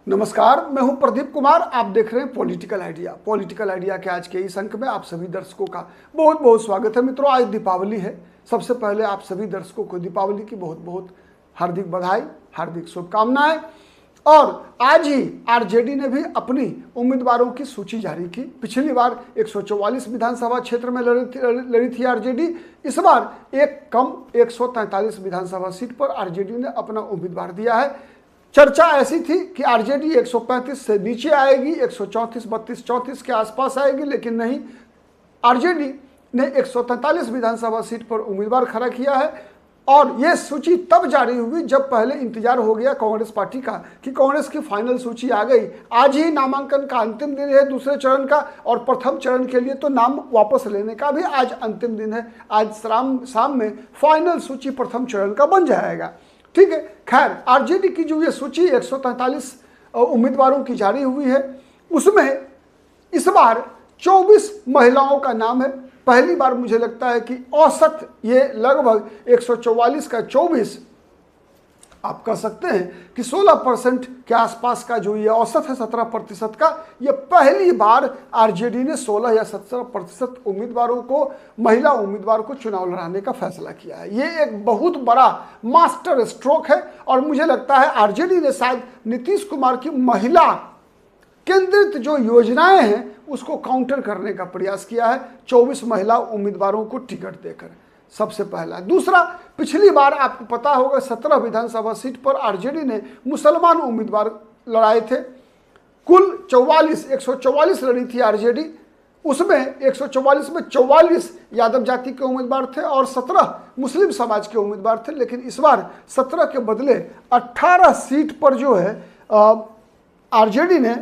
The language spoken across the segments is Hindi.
नमस्कार, मैं हूं प्रदीप कुमार। आप देख रहे हैं पॉलिटिकल आइडिया। पॉलिटिकल आइडिया के आज के इस अंक में आप सभी दर्शकों का बहुत बहुत स्वागत है। मित्रों, आज दीपावली है। सबसे पहले आप सभी दर्शकों को दीपावली की बहुत बहुत हार्दिक बधाई, हार्दिक शुभकामनाएं। और आज ही आरजेडी ने भी अपनी उम्मीदवारों की सूची जारी की। पिछली बार 144 विधानसभा क्षेत्र में लड़ी थी आरजेडी। इस बार एक कम 143 विधानसभा सीट पर आरजेडी ने अपना उम्मीदवार दिया है। चर्चा ऐसी थी कि आरजेडी 135 से नीचे आएगी, 134, 32, 34 के आसपास आएगी, लेकिन नहीं, आरजेडी ने 143 विधानसभा सीट पर उम्मीदवार खड़ा किया है। और यह सूची तब जारी हुई जब पहले इंतजार हो गया कांग्रेस पार्टी का कि कांग्रेस की फाइनल सूची आ गई। आज ही नामांकन का अंतिम दिन है दूसरे चरण का, और प्रथम चरण के लिए तो नाम वापस लेने का भी आज अंतिम दिन है। आज शाम में फाइनल सूची प्रथम चरण का बन जाएगा। ठीक है, खैर आरजेडी की जो ये सूची 143 उम्मीदवारों की जारी हुई है, उसमें इस बार 24 महिलाओं का नाम है। पहली बार मुझे लगता है कि औसत ये लगभग 144 का 24, आप कह सकते हैं कि 16% के आसपास का जो ये औसत है 17% का, ये पहली बार आरजेडी ने 16 या 17% उम्मीदवारों को, महिला उम्मीदवार को चुनाव लड़ाने का फैसला किया है। ये एक बहुत बड़ा मास्टर स्ट्रोक है। और मुझे लगता है आरजेडी ने शायद नीतीश कुमार की महिला केंद्रित जो योजनाएं हैं उसको काउंटर करने का प्रयास किया है 24 महिला उम्मीदवारों को टिकट देकर। सबसे पहला। दूसरा, पिछली बार आपको पता होगा 17 विधानसभा सीट पर आरजेडी ने मुसलमान उम्मीदवार लड़ाए थे। कुल 144 लड़ी थी आरजेडी। उसमें 144 में 44 यादव जाति के उम्मीदवार थे और 17 मुस्लिम समाज के उम्मीदवार थे। लेकिन इस बार 17 के बदले 18 सीट पर जो है आरजेडी ने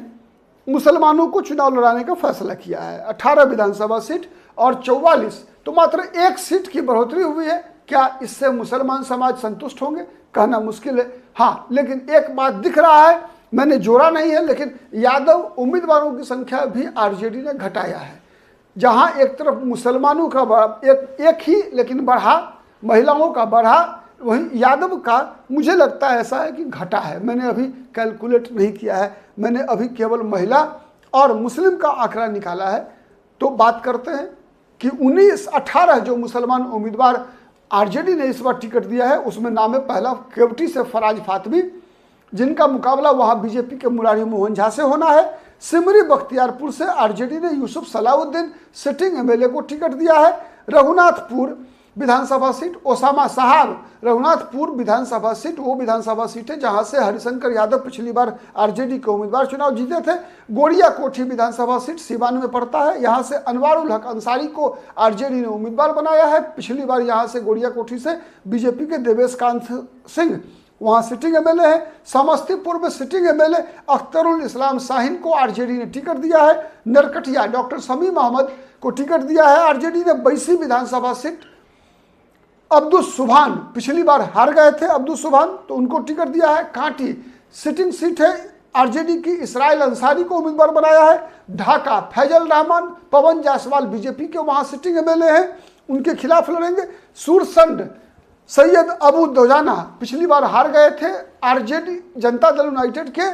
मुसलमानों को चुनाव लड़ाने का फैसला किया है। 18 विधानसभा सीट और 44, तो मात्र एक सीट की बढ़ोतरी हुई है। क्या इससे मुसलमान समाज संतुष्ट होंगे? कहना मुश्किल है। हाँ, लेकिन एक बात दिख रहा है, मैंने जोड़ा नहीं है, लेकिन यादव उम्मीदवारों की संख्या भी आरजेडी ने घटाया है। जहां एक तरफ मुसलमानों का एक ही लेकिन बढ़ा, महिलाओं का बढ़ा, वहीं यादव का मुझे लगता है ऐसा है कि घटा है। मैंने अभी कैलकुलेट नहीं किया है, मैंने अभी केवल महिला और मुस्लिम का आंकड़ा निकाला है। तो बात करते हैं कि 18 जो मुसलमान उम्मीदवार आरजेडी ने इस बार टिकट दिया है, उसमें नाम है पहला केवटी से फराज फातमी, जिनका मुकाबला वहां बीजेपी के मुरारी मोहन झा से होना है। सिमरी बख्तियारपुर से आरजेडी ने यूसुफ सलाउद्दीन सिटिंग एमएलए को टिकट दिया है। रघुनाथपुर विधानसभा सीट, ओसामा साहब, रघुनाथपुर विधानसभा सीट वो विधानसभा सीट है जहां से हरिशंकर यादव पिछली बार आरजेडी के उम्मीदवार चुनाव जीते थे। गोड़िया कोठी विधानसभा सीट सीवान में पड़ता है। यहां से अनवारुल हक अंसारी को आरजेडी ने उम्मीदवार बनाया है। पिछली बार यहां से गोड़िया कोठी से बीजेपी के देवेश कांत सिंह वहां सिटिंग एमएलए है। समस्तीपुर में सिटिंग एमएलए अख्तरुल इस्लाम शाहीन को आरजेडी ने टिकट दिया है। नरकटिया डॉक्टर शमीम अहमद को टिकट दिया है आरजेडी ने। बैसी विधानसभा सीट अब्दुल सुभान, पिछली बार हार गए थे अब्दुल सुभान, तो उनको टिकट दिया है। कांटी सिटिंग सीट है आरजेडी की, इसराइल अंसारी को उम्मीदवार बनाया है। ढाका फैजल रहमान, पवन जायसवाल बीजेपी के वहां सिटिंग एमएलए हैं, उनके खिलाफ लड़ेंगे। सुरसंड सैयद अबू दोजाना पिछली बार हार गए थे आरजेडी जनता दल यूनाइटेड के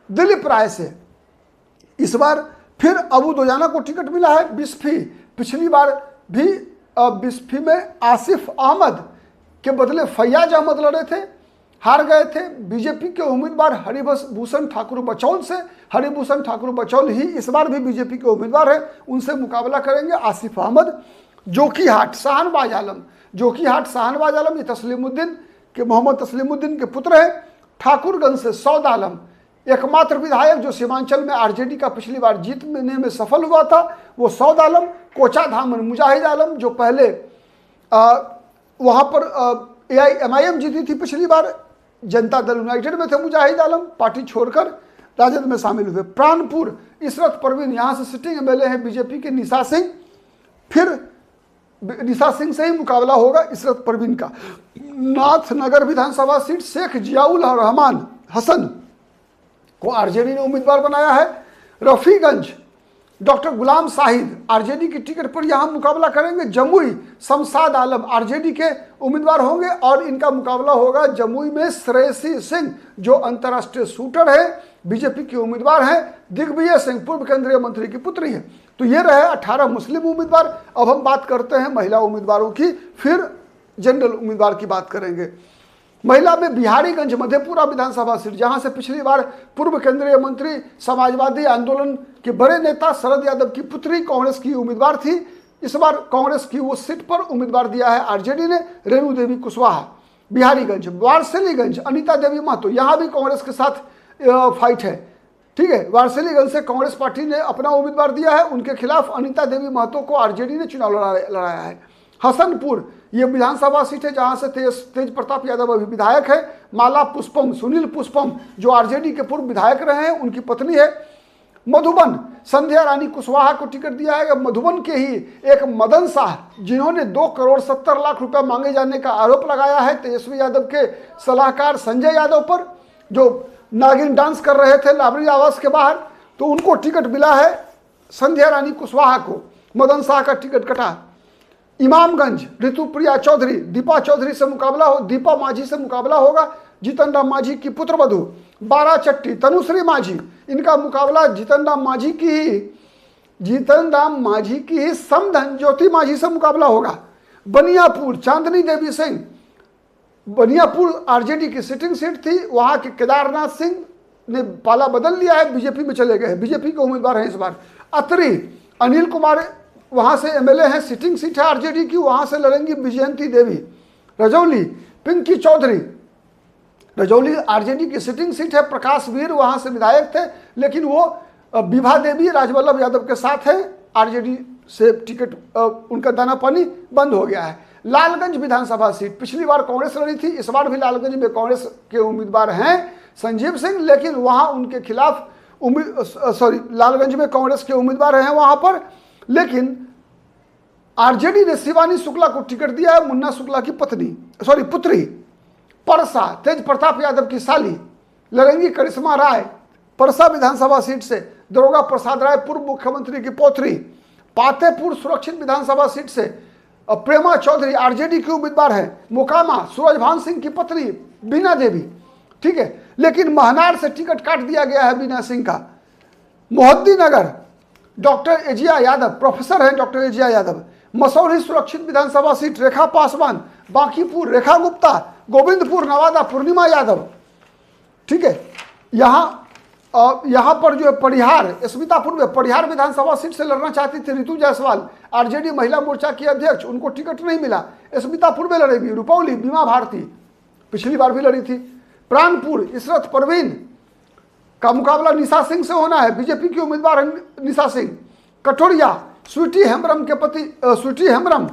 दिलीप राय से। इस बार फिर अबू दोजाना को टिकट मिला है। बिस्फी, पिछली बार भी बिस्फी में आसिफ अहमद के बदले फैयाज अहमद लड़े थे, हार गए थे। बीजेपी के उम्मीदवार हरिभूषण ठाकुर बचौल से, हरिभूषण ठाकुर बचौल ही इस बार भी बीजेपी के उम्मीदवार हैं, उनसे मुकाबला करेंगे आसिफ अहमद। जोकीहाट शाहनवाज आलम, जोकीहाट शाहनवाज आलम ये तस्लीमुद्दीन के, मोहम्मद तस्लीमुद्दीन के पुत्र हैं। ठाकुरगंज से सौद आलम, एकमात्र विधायक जो सीमांचल में आरजेडी का पिछली बार जीतने में सफल हुआ था, वो सौद आलम। कोचाधामन मुजाहिद आलम, जो पहले वहाँ पर एआईएमआईएम जीती थी पिछली बार, जनता दल यूनाइटेड में थे मुजाहिद आलम, पार्टी छोड़कर राजद में शामिल हुए। प्राणपुर इशरत परवीन, यहाँ से सिटिंग एमएलए है बीजेपी के निशा सिंह, फिर निशा सिंह से ही मुकाबला होगा इशरत परवीन का। नाथनगर विधानसभा सीट शेख जियाउल रहमान हसन को आरजेडी ने उम्मीदवार बनाया है। रफीगंज डॉक्टर गुलाम साहिद आरजेडी की टिकट पर यहां मुकाबला करेंगे। जमुई शमशाद आलम आरजेडी के उम्मीदवार होंगे और इनका मुकाबला होगा जमुई में श्रेयसी सिंह जो अंतर्राष्ट्रीय शूटर है बीजेपी की उम्मीदवार हैं। दिग्विजय सिंह पूर्व केंद्रीय मंत्री की पुत्री है। तो ये रहे 18 मुस्लिम उम्मीदवार। अब हम बात करते हैं महिला उम्मीदवारों की, फिर जनरल उम्मीदवार की बात करेंगे। महिला में बिहारीगंज मधेपुरा विधानसभा सीट, जहां से पिछली बार पूर्व केंद्रीय मंत्री समाजवादी आंदोलन के बड़े नेता शरद यादव की पुत्री कांग्रेस की उम्मीदवार थी, इस बार कांग्रेस की वो सीट पर उम्मीदवार दिया है आरजेडी ने रेणु देवी कुशवाहा। बिहारीगंज, वारसिलीगंज अनिता देवी महतो, यहाँ भी कांग्रेस के साथ फाइट है। ठीक है, वारसिलीगंज से कांग्रेस पार्टी ने अपना उम्मीदवार दिया है, उनके खिलाफ अनिता देवी महतो को आरजेडी ने चुनाव लड़ाया है। हसनपुर ये विधानसभा सीट है जहां से तेज प्रताप यादव अभी विधायक है। माला पुष्पम, सुनील पुष्पम जो आरजेडी के पूर्व विधायक रहे हैं, उनकी पत्नी है। मधुबन, संध्या रानी कुशवाहा को टिकट दिया है। मधुबन के ही एक मदन शाह जिन्होंने 2 करोड़ 70 लाख रुपया मांगे जाने का आरोप लगाया है तेजस्वी यादव के सलाहकार संजय यादव पर, जो नागिन डांस कर रहे थे लाबरी आवास के बाहर, तो उनको टिकट मिला है संध्या रानी कुशवाहा को। मदन शाह का टिकट कटा। इमामगंज ऋतुप्रिया चौधरी, दीपा चौधरी से मुकाबला हो, दीपा माझी से मुकाबला होगा, जीतन राम माझी की पुत्रवधू। बाराचट्टी तनुश्री माझी, इनका मुकाबला जीतन राम माझी की ही समधन ज्योति माझी से मुकाबला होगा। बनियापुर चांदनी देवी सिंह, बनियापुर आरजेडी की सिटिंग सीट थी, वहां के केदारनाथ सिंह ने पाला बदल लिया है, बीजेपी में चले गए, बीजेपी के उम्मीदवार हैं इस बार। अतरी अनिल कुमार वहां से एमएलए हैं, सिटिंग सीट है आरजेडी की, वहां से लड़ेंगी विजयंती देवी। रजौली पिंकी चौधरी, रजौली आरजेडी की सिटिंग सीट है, प्रकाश वीर वहां से विधायक थे, लेकिन वो विभा देवी राजवल्लभ यादव के साथ है, आरजेडी से टिकट उनका दाना पानी बंद हो गया है। लालगंज विधानसभा सीट, पिछली बार कांग्रेस लड़ी थी, इस बार भी लालगंज में कांग्रेस के उम्मीदवार हैं संजीव सिंह, लेकिन वहां उनके खिलाफ लालगंज में कांग्रेस के उम्मीदवार हैं वहां पर, लेकिन आरजेडी ने शिवानी शुक्ला को टिकट दिया है, मुन्ना शुक्ला की पुत्री। परसा तेज प्रताप यादव की साली लड़ेंगी करिश्मा राय परसा विधानसभा सीट से। दरोगा प्रसाद राय पूर्व मुख्यमंत्री की पौत्री। पातेपुर सुरक्षित विधानसभा सीट से प्रेमा चौधरी आरजेडी की उम्मीदवार है। मोकामा सूरजभान सिंह की पत्नी बीना देवी। ठीक है, लेकिन महनार से टिकट काट दिया गया है बीना सिंह का। मोहद्दीनगर डॉक्टर एजिया यादव, प्रोफेसर हैं डॉक्टर एजिया यादव। मसौरी सुरक्षित विधानसभा सीट रेखा पासवान। बांकीपुर रेखा गुप्ता। गोविंदपुर नवादा पूर्णिमा यादव। ठीक है, यहाँ पर जो है परिहार, स्मितापुर में परिहार विधानसभा सीट से लड़ना चाहती थी रितु जायसवाल, आरजेडी महिला मोर्चा की अध्यक्ष, उनको टिकट नहीं मिला, स्मितापुर में लड़ेगी। रुपौली बीमा भारती पिछली बार भी लड़ी थी। प्राणपुर इशरत परवीन का मुकाबला निशा सिंह से होना है, बीजेपी की उम्मीदवार निशा सिंह। कटोरिया स्वीटी हेम्ब्रम के पति स्वीटी हेम्ब्रम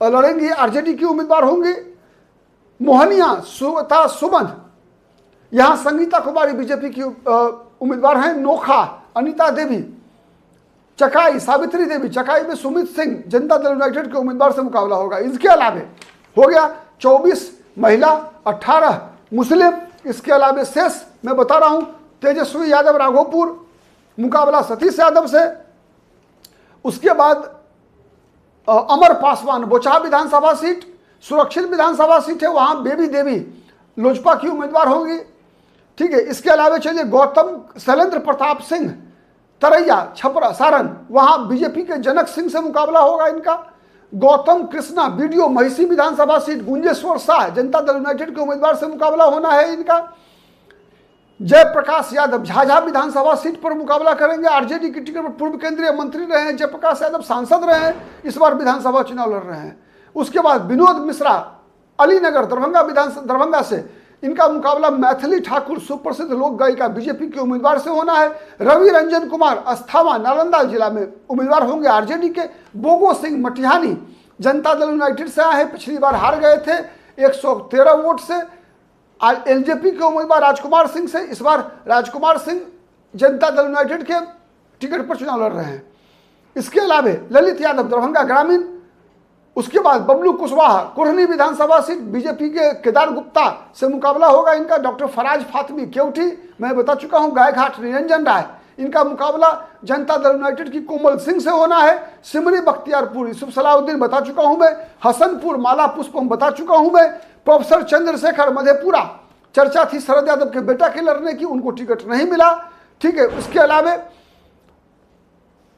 लड़ेंगी, आरजेडी की उम्मीदवार होंगी। मोहनिया सुवता सुमन, यहाँ संगीता कुमारी बीजेपी की उम्मीदवार हैं। नोखा अनिता देवी। चकाई सावित्री देवी, चकाई में सुमित सिंह जनता दल यूनाइटेड के उम्मीदवार से मुकाबला होगा। इसके अलावा हो गया 24 महिला, 18 मुस्लिम। इसके अलावा शेष मैं बता रहा हूं, तेजस्वी यादव राघोपुर मुकाबला सतीश यादव से। उसके बाद अमर पासवान बोचहा विधानसभा सीट सुरक्षित विधानसभा सीट है, वहां बेबी देवी लोजपा की उम्मीदवार होंगी। ठीक है, इसके अलावा चलिए गौतम शैलेंद्र प्रताप सिंह तरैया छपरा सारण, वहां बीजेपी के जनक सिंह से मुकाबला होगा इनका। गौतम कृष्णा बीडीओ महिषी विधानसभा सीट, गुंजेश्वर शाह जनता दल यूनाइटेड के उम्मीदवार से मुकाबला होना है इनका। जयप्रकाश यादव झाझा विधानसभा सीट पर मुकाबला करेंगे, आरजेडी की टिकट पर पूर्व केंद्रीय मंत्री रहे हैं जयप्रकाश यादव, सांसद रहे हैं, इस बार विधानसभा चुनाव लड़ रहे हैं। उसके बाद विनोद मिश्रा अलीनगर दरभंगा से, इनका मुकाबला मैथिली ठाकुर सुप्रसिद्ध लोक गायिका बीजेपी के उम्मीदवार से होना है। रवि रंजन कुमार अस्थावा नालंदा जिला में उम्मीदवार होंगे आरजेडी के। बोगो सिंह मटिहानी जनता दल यूनाइटेड से आए हैं, पिछली बार हार गए थे 113 वोट से। एलजेपी के उम्मीदवार राजकुमार सिंह से, इस बार राजकुमार सिंह जनता दल यूनाइटेड के टिकट पर चुनाव लड़ रहे हैं। इसके अलावा ललित यादव दरभंगा ग्रामीण। उसके बाद बबलू कुशवाहा कुरहनी विधानसभा सीट, बीजेपी के केदार गुप्ता से मुकाबला होगा इनका। डॉक्टर फराज फातमी केवटी मैं बता चुका हूं, गायघाट निरंजन राय, इनका मुकाबला जनता दल यूनाइटेड की कोमल सिंह से होना है। सिमरी बख्तियारपुर यूसुफ सलाउद्दीन बता चुका हूं मैं। हसनपुर माला पुष्पम बता चुका हूं मैं। प्रोफेसर चंद्रशेखर मधेपुरा चर्चा थी शरद यादव के बेटा के लड़ने की, उनको टिकट नहीं मिला। ठीक है, उसके अलावा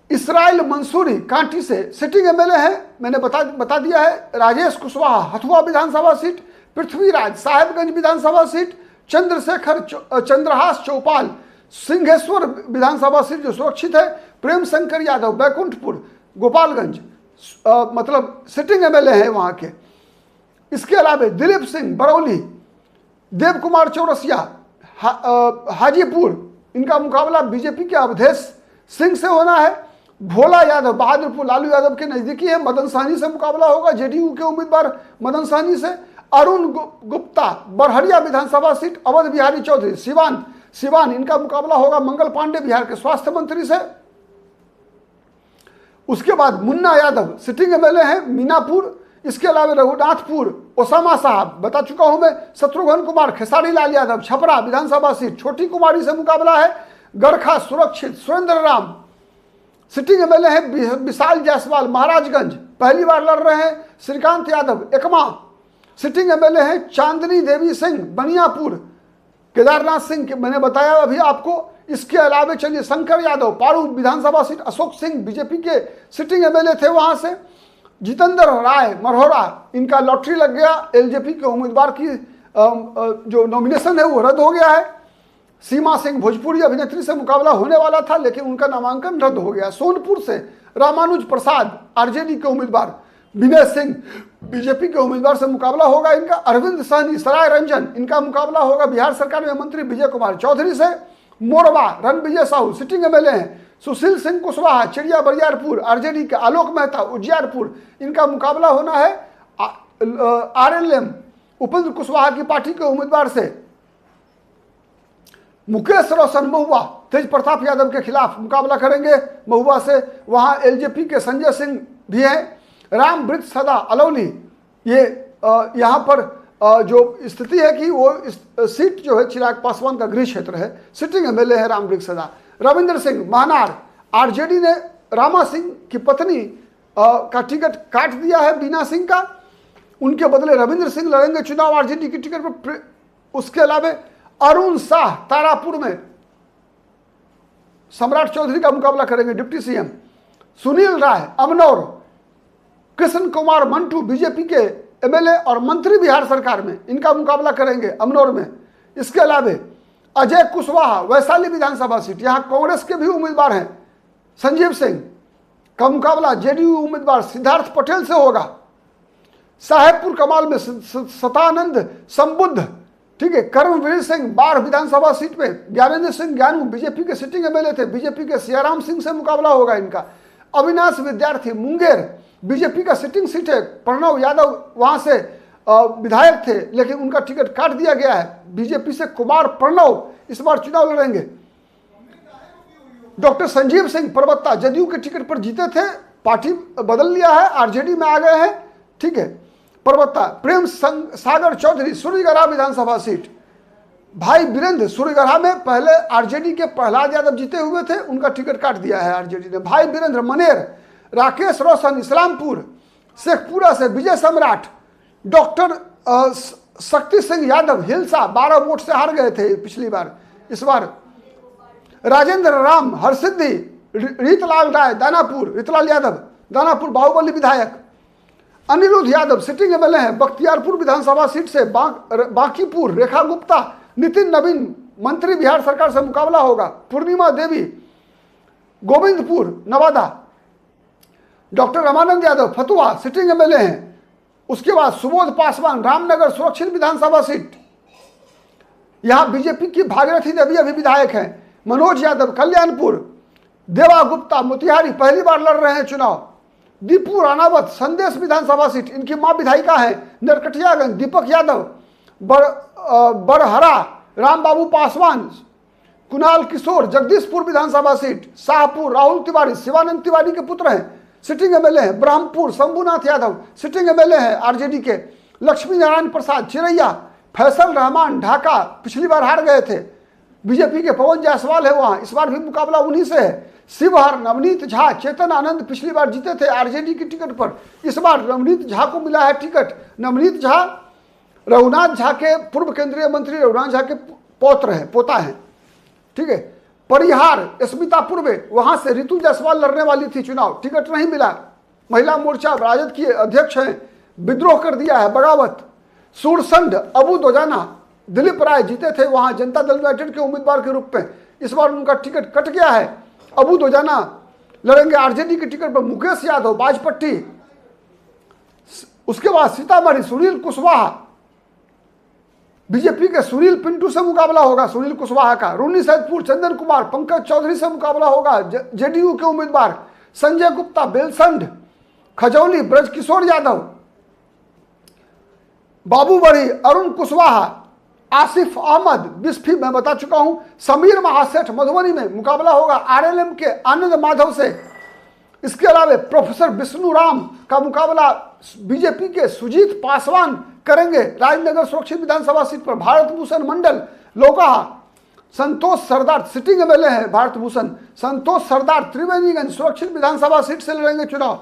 इसराइल मंसूरी कांटी से सिटिंग एमएलए है, मैंने बता दिया है। राजेश कुशवाहा हथुआ विधानसभा सीट, पृथ्वीराज साहेबगंज विधानसभा सीट, चंद्रशेखर चंद्रहास चौपाल सिंहेश्वर विधानसभा सीट जो सुरक्षित है, प्रेम शंकर यादव बैकुंठपुर गोपालगंज मतलब सिटिंग एमएलए है वहां के। इसके अलावा दिलीप सिंह बरौली, देव कुमार चौरसिया हाजीपुर, इनका मुकाबला बीजेपी के अवधेश सिंह से होना है। भोला यादव बहादुरपुर लालू यादव के नजदीकी है, मदन सहनी से मुकाबला होगा, जेडीयू के उम्मीदवार मदन सहनी से। अरुण गुप्ता बरहरिया विधानसभा सीट, अवध बिहारी चौधरी सिवान, इनका मुकाबला होगा मंगल पांडे बिहार के स्वास्थ्य मंत्री से। उसके बाद मुन्ना यादव सिटिंग एमएलए है मीनापुर। इसके अलावा रघुनाथपुर ओसामा साहब बता चुका हूं मैं, शत्रुघ्न कुमार खेसारी लाल यादव छपरा विधानसभा सीट छोटी कुमारी से मुकाबला है। गरखा सुरक्षित सुरेंद्र राम सिटिंग एमएलए है। विशाल जायसवाल महाराजगंज पहली बार लड़ रहे हैं। श्रीकांत यादव एकमा सिटिंग एमएलए है। चांदनी देवी सिंह बनियापुर, केदारनाथ सिंह के मैंने बताया अभी आपको। इसके अलावा चलिए शंकर यादव पारू विधानसभा सीट, अशोक सिंह बीजेपी के सिटिंग एमएलए थे वहां से। जितेंद्र राय मरहोरा, इनका लॉटरी लग गया, एलजेपी के उम्मीदवार की जो नॉमिनेशन है वो रद्द हो गया है। सीमा सिंह भोजपुरी अभिनेत्री से मुकाबला होने वाला था लेकिन उनका नामांकन रद्द हो गया। सोनपुर से रामानुज प्रसाद आरजेडी के उम्मीदवार, विनय सिंह बीजेपी के उम्मीदवार से मुकाबला होगा इनका। अरविंद सहनी सराय रंजन, इनका मुकाबला होगा बिहार सरकार में मंत्री विजय कुमार चौधरी से। मोरबा रणविजय साहू सिटिंग एमएलए हैं। सुशील सिंह कुशवाहा चिड़िया बरियारपुर आरजेडी के। आलोक मेहता उजियारपुर, इनका मुकाबला होना है आरएलएम उपेंद्र कुशवाहा की पार्टी के उम्मीदवार से। मुकेश रोशन महुआ तेज प्रताप यादव के खिलाफ मुकाबला करेंगे महुआ से, वहां एलजेपी के संजय सिंह भी हैं। राम वृक्ष सदा अलौली, ये यहाँ पर जो स्थिति है कि वो सीट जो है चिराग पासवान का गृह क्षेत्र है, सिटिंग एमएलए है राम वृक्ष सदा। रविंद्र सिंह महनार, आरजेडी ने रामा सिंह की पत्नी का टिकट काट दिया है बीना सिंह का, उनके बदले रविंद्र सिंह लड़ेंगे चुनाव आरजेडी की टिकट पर। उसके अलावा अरुण शाह तारापुर में सम्राट चौधरी का मुकाबला करेंगे डिप्टी सीएम। सुनील राय अमनौर, कृष्ण कुमार मंटू बीजेपी के एमएलए और मंत्री बिहार सरकार में, इनका मुकाबला करेंगे अमनौर में। इसके अलावा अजय कुशवाहा वैशाली विधानसभा सीट, यहां कांग्रेस के भी उम्मीदवार हैं। संजीव सिंह का मुकाबला जेडीयू उम्मीदवार सिद्धार्थ पटेल से होगा। साहेबपुर कमाल में सतानंद संबुद्ध, ठीक है। कर्मवीर सिंह बाढ़ विधानसभा सीट पे, ज्ञानेंद्र सिंह ज्ञानू बीजेपी के सिटिंग एमएलए थे, बीजेपी के सियाराम सिंह से मुकाबला होगा इनका। अविनाश विद्यार्थी मुंगेर बीजेपी का सिटिंग सीट है, प्रणव यादव वहां से विधायक थे लेकिन उनका टिकट काट दिया गया है। बीजेपी से कुमार प्रणव इस बार चुनाव लड़ेंगे। डॉक्टर संजीव सिंह परबत्ता जदयू के टिकट पर जीते थे, पार्टी बदल लिया है, आरजेडी में आ गए हैं, ठीक है। परबत्ता प्रेम सागर चौधरी सूर्यगढ़ा विधानसभा सीट, भाई वीरेंद्र सूर्यगढ़ा में पहले आरजेडी के प्रहलाद यादव जीते हुए थे, उनका टिकट काट दिया है आरजेडी ने। भाई वीरेंद्र मनेर, राकेश रोशन इस्लामपुर, शेखपुरा से विजय सम्राट, डॉक्टर शक्ति सिंह यादव हिलसा 12 वोट से हार गए थे पिछली बार, इस बार राजेंद्र राम हरसिद्धि, रीतलाल राय दानापुर, रीतलाल यादव दानापुर बाहुबली विधायक। अनिरुद्ध यादव सिटिंग एमएलए हैं बख्तियारपुर विधानसभा सीट से। बांकीपुर रेखा गुप्ता, नितिन नवीन मंत्री बिहार सरकार से मुकाबला होगा। Purnima Devi Govindpur Nawada, doctor Ramanand Yadav Fatuha sitting MLA हैं। उसके बाद सुबोध पासवान रामनगर सुरक्षित विधानसभा सीट, यहां बीजेपी की भागीरथी देवी अभी विधायक हैं। मनोज यादव कल्याणपुर, देवा गुप्ता मोतिहारी पहली बार लड़ रहे हैं चुनाव। दीपू राणावत संदेश विधानसभा सीट, इनकी मां विधायिका है। नरकटियागंज दीपक यादव, बड़हरा रामबाबू पासवान, कुणाल किशोर जगदीशपुर विधानसभा सीट। शाहपुर राहुल तिवारी शिवानंद तिवारी के पुत्र हैं, सिटिंग एमएलए हैं। ब्रह्मपुर शंभुनाथ यादव सिटिंग एमएलए हैं आरजेडी के। लक्ष्मी नारायण प्रसाद चिरैया, फैसल रहमान ढाका पिछली बार हार गए थे, बीजेपी के पवन जायसवाल है वहां, इस बार भी मुकाबला उन्हीं से है। शिवहर नवनीत झा, चेतन आनंद पिछली बार जीते थे आरजेडी की टिकट पर, इस बार नवनीत झा को मिला है टिकट। नवनीत झा रघुनाथ झा के, पूर्व केंद्रीय मंत्री रघुनाथ झा के पोता है, ठीक है। परिहार स्मिता पूर्वे, वहां से ऋतु जायसवाल लड़ने वाली थी चुनाव, टिकट नहीं मिला। महिला मोर्चा राजद की अध्यक्ष हैं, विद्रोह कर दिया है, बगावत। सूरसंड अबू दोजाना, दिलीप राय जीते थे वहां जनता दल यूनाइटेड के उम्मीदवार के रूप में, इस बार उनका टिकट कट गया है। अबू दोजाना लड़ेंगे आरजेडी के टिकट पर। मुकेश यादव बाजपट्टी, उसके बाद सीतामढ़ी सुनील कुशवाहा, बीजेपी के सुनील पिंटू से मुकाबला होगा सुनील कुशवाहा का। रूनी सैदपुर चंदन कुमार, पंकज चौधरी से मुकाबला होगा जेडीयू के उम्मीदवार संजय गुप्ता। बेलसंड खजौली ब्रजकिशोर यादव, बाबूबड़ी अरुण कुशवाहा, आसिफ अहमद बिस्फी मैं बता चुका हूं। समीर महासेठ मधुबनी में मुकाबला होगा आरएलएम के आनंद माधव से। इसके अलावा प्रोफेसर विष्णु राम का मुकाबला बीजेपी के सुजीत पासवान करेंगे राजनगर सुरक्षित विधानसभा सीट पर। भारत भूषण मंडल लोकाहा, संतोष सरदार सिटिंग एमएलए है भारत भूषण, संतोष सरदार त्रिवेणीगंज सुरक्षित विधानसभा सीट से लड़ेंगे चुनाव।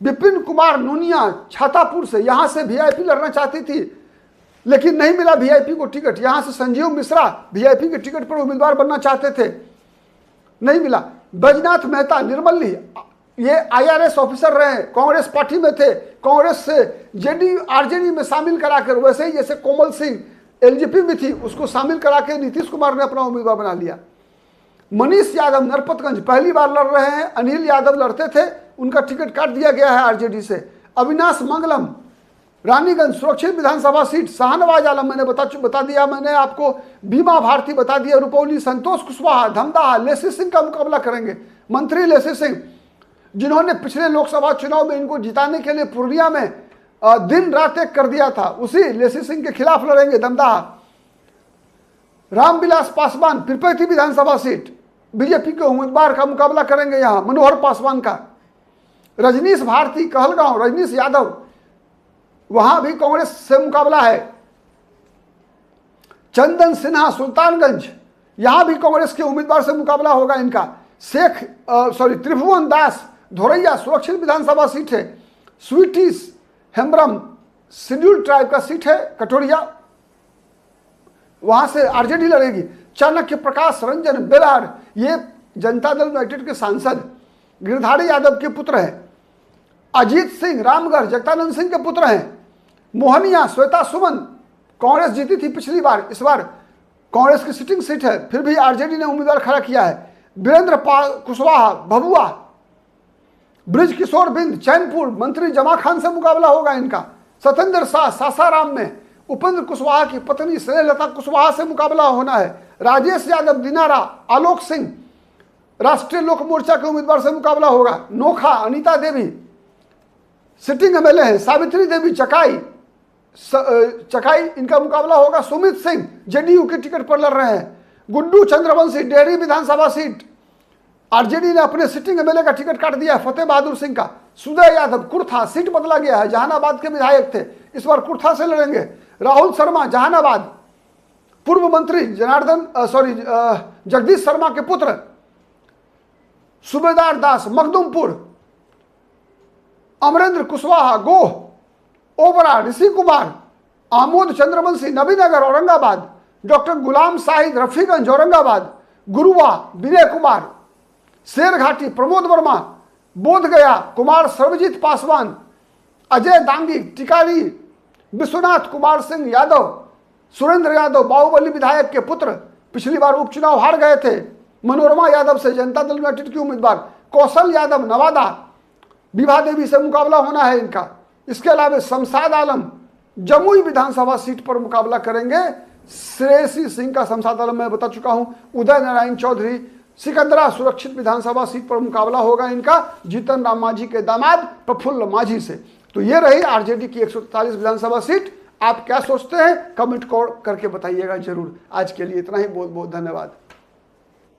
विपिन कुमार नूनिया छातापुर से, यहां से वीआईपी लड़ना चाहती थी लेकिन नहीं मिला वीआईपी को टिकट। यहां से संजीव मिश्रा वीआईपी के टिकट पर उम्मीदवार बनना चाहते थे, नहीं मिला। बैजनाथ मेहता निर्मली, ये आईआरएस ऑफिसर रहे, कांग्रेस पार्टी में थे, कांग्रेस से जेडीयू आरजेडी में शामिल कराकर, वैसे ही जैसे कोमल सिंह एलजेपी में थी उसको शामिल करा के नीतीश कुमार ने अपना उम्मीदवार बना लिया। मनीष यादव नरपतगंज पहली बार लड़ रहे हैं, अनिल यादव लड़ते थे, उनका टिकट काट दिया गया है आरजेडी से। अविनाश मंगलम रानीगंज सुरक्षित विधानसभा सीट। शाहनवाज आलम मैंने बता दिया मैंने आपको, बीमा भारती बता दिया रुपौली। संतोष कुशवाहा धमदाहा, लेसी सिंह का मुकाबला करेंगे। मंत्री लेसी सिंह जिन्होंने पिछले लोकसभा चुनाव में इनको जिताने के लिए पूर्णिया में दिन रात एक कर दिया था, उसी लेसी सिंह के खिलाफ लड़ेंगे दमदाहा। रामविलास पासवान पिरपैती विधानसभा सीट, बीजेपी के उम्मीदवार का मुकाबला करेंगे यहां मनोहर पासवान का। रजनीश भारती कहलगांव, रजनीश यादव वहां भी कांग्रेस से मुकाबला है। चंदन सिन्हा सुल्तानगंज, यहां भी कांग्रेस के उम्मीदवार से मुकाबला होगा इनका। त्रिभुवन दास धोरैया सुरक्षित विधानसभा सीट है। स्वीटीज हेम्ब्रम शेड्यूल्ड ट्राइब का सीट है कटोरिया, वहां से आरजेडी लड़ेगी। चाणक्य प्रकाश रंजन बेलार, ये जनता दल यूनाइटेड के सांसद गिरधारी यादव के पुत्र हैं। अजीत सिंह रामगढ़ जगदानंद सिंह के पुत्र हैं। मोहनिया श्वेता सुमन, कांग्रेस जीती थी पिछली बार, इस बार कांग्रेस की सिटिंग सीट है, फिर भी आरजेडी ने उम्मीदवार खड़ा किया है। वीरेंद्र कुशवाहा भभुआ, ब्रिजकिशोर बिंद चैनपुर, मंत्री जमा खान से मुकाबला होगा इनका। सत्येंद्र शाह सासाराम में, उपेंद्र कुशवाहा की पत्नी स्नेहलता कुशवाहा से मुकाबला होना है। राजेश यादव दिनारा, आलोक सिंह राष्ट्रीय लोक मोर्चा के उम्मीदवार से मुकाबला होगा। नोखा अनीता देवी सिटिंग एमएलए है। सावित्री देवी चकाई इनका मुकाबला होगा। सुमित सिंह जेडीयू के टिकट पर लड़ रहे हैं। गुड्डू चंद्रवंशी डेहरी विधानसभा सीट, आरजेडी ने अपने सिटिंग एमएलए का टिकट काट दिया फतेह बहादुर सिंह का। सुदय यादव कुर्था, सीट बदला गया है, जहानाबाद के विधायक थे, इस बार कुर्था से लड़ेंगे। राहुल शर्मा जहानाबाद, पूर्व मंत्री जगदीश शर्मा के पुत्र। सूबेदार दास मखदुमपुर, अमरेंद्र कुशवाहा गोह, ओबरा ऋषि कुमार, आमोद चंद्रवंशी नबीनगर औरंगाबाद, डॉक्टर गुलाम शाहिद रफीगंज औरंगाबाद, गुरुआ विनय कुमार, शेरघाटी प्रमोद वर्मा, बोधगया कुमार सर्वजीत पासवान, अजय दांगी टिकारी, विश्वनाथ कुमार सिंह यादव, सुरेंद्र यादव बाहुबली विधायक के पुत्र, पिछली बार उपचुनाव हार गए थे। मनोरमा यादव से जनता दल यूनाइटेड की उम्मीदवार। कौशल यादव नवादा, विभा देवी से मुकाबला होना है इनका। इसके अलावा शमशाद आलम जमुई विधानसभा सीट पर मुकाबला करेंगे। श्रेयसी सिंह का शमशाद आलम मैं बता चुका हूं। उदय नारायण चौधरी सिकंदरा सुरक्षित विधानसभा सीट पर मुकाबला होगा इनका जीतन राम मांझी के दामाद प्रफुल्ल मांझी से। तो ये रही आरजेडी की 143 विधानसभा सीट। आप क्या सोचते हैं कमेंट करके बताइएगा जरूर। आज के लिए इतना ही, बहुत बहुत धन्यवाद।